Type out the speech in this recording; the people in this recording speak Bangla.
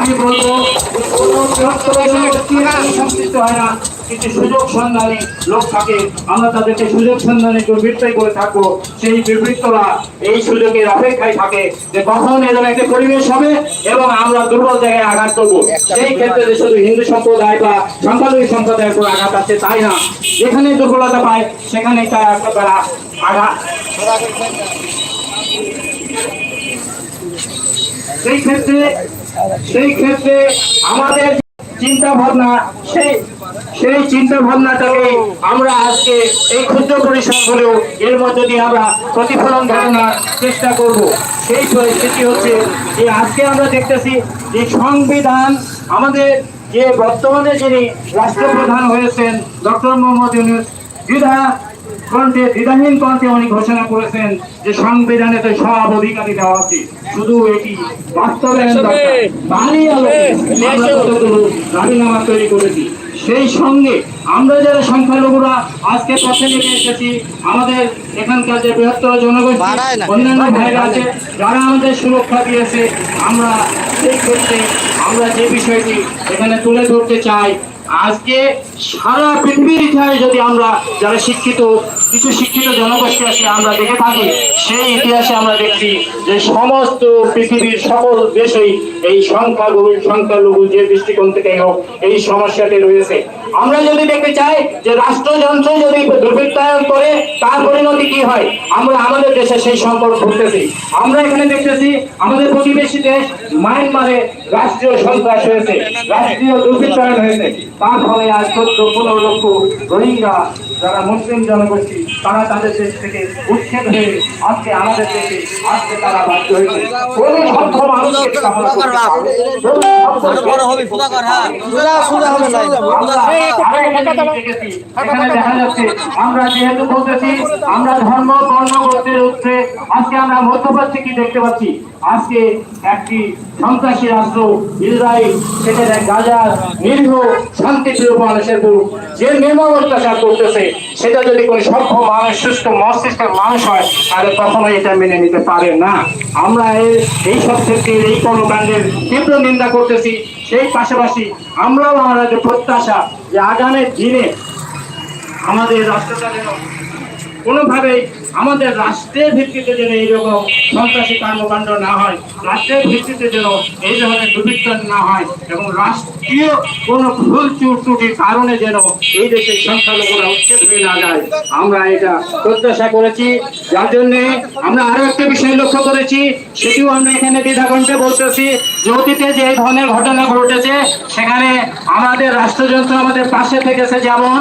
আমি বলবো কোনো বৃহত্তর জনগোষ্ঠী সংশ্লিষ্ট হয় না, কিন্তু সুযোগ সন্ধানী লোক থাকে, আমরা তাদেরকে সুযোগ সন্ধানে দুর্বৃত্তই করে থাকবো। সেই দুর্বৃত্তরা এই সুযোগের অপেক্ষায় থাকে যে কখন এরকম একটা পরিবেশ হবে এবং আমরা দুর্বল জায়গায় আঘাত করবো। সেই ক্ষেত্রে যে শুধু হিন্দু সম্প্রদায় বা সংখ্যালঘু সম্প্রদায়ের উপর আঘাত আছে তাই না, যেখানে দুর্বলতা পায় সেখানে তার আঘাত। সেই ক্ষেত্রে আমাদের চিন্তা ভাবনা, সেই চিন্তা ভাবনাটাকে আমরা আজকে এই ক্ষুদ্র পরিসর হলেও এর মধ্যে দিয়ে আমরা প্রতিফলন ঘটানোর চেষ্টা করব। সেই পরিস্থিতি হচ্ছে যে আজকে আমরা দেখতেছি যে সংবিধান আমাদের যে বর্তমানে যিনি রাষ্ট্রপ্রধান হয়েছেন ডক্টর মোহাম্মদ ইউনূস দ্বিধাহীন কণ্ঠে উনি ঘোষণা করেছেন যে সংবিধানে তো সব অধিকারই দেওয়া আছে, শুধু এটি বাস্তবায়ন রাজিনামা তৈরি করেছি। সেই সঙ্গে আমরা যারা সংখ্যালঘুরা আজকে পথে নেমে এসেছি, আমাদের এখানকার যে বৃহত্তর জনগোষ্ঠী অন্যান্য ভাইরা আছে যারা আমাদের সুরক্ষা দিয়েছে, আমরা সেই ক্ষেত্রে আমরা যে বিষয়টি এখানে তুলে ধরতে চাই, আজকে সারা পৃথিবীর ইতিহাসে যদি আমরা যারা কিছু শিক্ষিত জনগোষ্ঠী আছে আমরা দেখে থাকি, সেই ইতিহাসে আমরা দেখছি যে সমস্ত পৃথিবীর সকল দেশেই এই সংখ্যালঘু যে দৃষ্টিকোণ থেকে হোক এই সমস্যাটি রয়েছে। আমরা যদি দেখতে চাই যে রাষ্ট্রযন্ত্র যদি দুর্বৃত্তায়ন করে তার পরিণতি কি হয়, আমরা আমাদের দেশে সেই সম্পর্ক ঘটতেছি। আমরা এখানে দেখতেছি আমাদের প্রতিবেশী দেশ মায়ানমারে রাষ্ট্রীয় সন্ত্রাস হয়েছে, রাষ্ট্রীয় দুর্বৃত্তায়ন হয়েছে, তার ফলে আজ 14-15 লক্ষ রোহিঙ্গা যারা মুসলিম জনগোষ্ঠী তারা তাদের দেশ থেকে উচ্ছেদ হয়ে আজকে আমাদের দেশে আজকে তারা বাধ্য হয়েছে। আমরা যেহেতু বলতেছি আমরা ধর্ম বর্ণ গোত্রের ঊর্ধ্বে, আজকে আমরা মধ্যপ্রাচ্যে কি দেখতে পাচ্ছি, আজকে একটি সন্ত্রাসী রাষ্ট্র ইসরায়েল সেখানে গাজার নিরীহ শান্তিপ্রিয় মানুষের উপর যে নির্মম অত্যাচার করতেছে, সেটা যদি কোনো সভ্য মানুষ সুস্থ মস্তিষ্কের মানুষ হয় তাহলে কখনোই এটা মেনে নিতে পারে না। আমরা এই সব ক্ষেত্রে এই কর্মকাণ্ডের তীব্র নিন্দা করতেছি। সেই পাশাপাশি আমরাও আমাদের প্রত্যাশা যে আগামী দিনে আমাদের রাষ্ট্রটা যেন কোনোভাবেই আমাদের রাষ্ট্রের ভিত্তিতে যেন এইরকম সন্ত্রাসী কর্মকাণ্ড না হয়, রাষ্ট্রের ভিত্তিতে যেন এই ধরনের দুর্বৃত্তায়ন না হয় এবং রাষ্ট্রীয় কোনো ভুল ত্রুটির কারণে যেন এই দেশের সংখ্যালঘুরা উচ্ছেদ হয়ে না যায়, আমরা এটা প্রত্যাশা করেছি। যার জন্যে আমরা আরো একটা বিষয় লক্ষ্য করেছি, সেটিও আমরা এখানে দ্বিধাকণ্ঠে বলতেছি যে অতীতে যে ধরনের ঘটনা ঘটেছে সেখানে আমাদের রাষ্ট্রযন্ত্র আমাদের পাশে থেকেছে, যেমন